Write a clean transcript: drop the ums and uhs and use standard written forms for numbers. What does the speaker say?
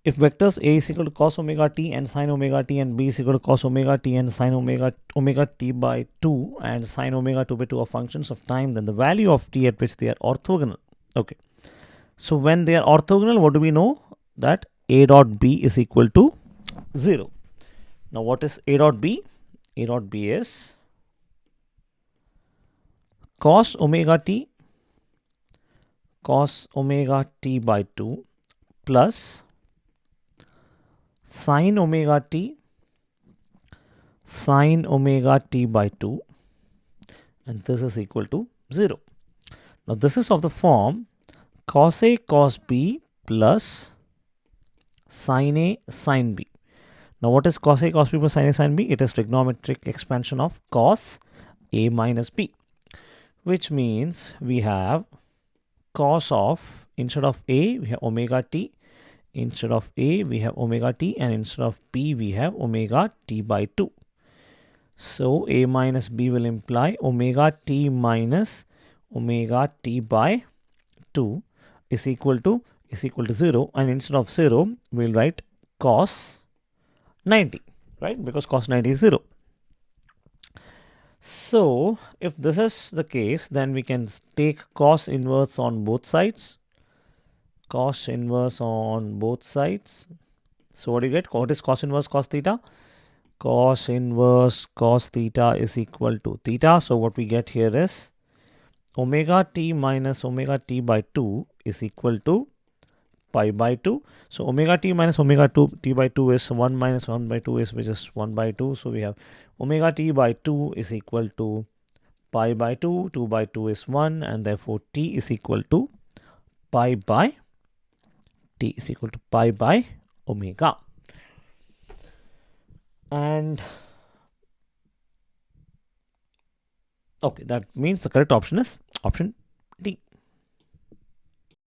if vectors A is equal to cos omega t and sin omega t and B is equal to cos omega t and sin omega t by 2 and sin omega 2 by 2 are functions of time, then the value of t at which they are orthogonal. Okay. So when they are orthogonal, what do we know? That A dot B is equal to 0. Now what is A dot B? A dot B is cos omega t by 2 plus sin omega t by 2, and this is equal to 0. Now this is of the form cos A cos B plus sin A sin B. Now what is cos A cos B plus sin A sin B? It is trigonometric expansion of cos A minus B, which means we have cos of, instead of A we have omega t, instead of A we have omega t, and instead of B we have omega t by 2. So A minus B will imply omega t minus omega t by 2 is equal to 0, and instead of 0 we'll write cos 90, right? Because cos 90 is 0. So if this is the case, then we can take cos inverse on both sides. Cos inverse on both sides. So what do you get? What is cos inverse cos theta? Cos inverse cos theta is equal to theta. So what we get here is omega t minus omega t by 2 is equal to pi by 2. So omega t minus omega t by 2 is 1 minus 1 by 2 is, which is 1 by 2. So we have omega t by 2 is equal to pi by 2. 2 by 2 is 1, and therefore t is equal to pi by omega. And okay, that means the correct option is option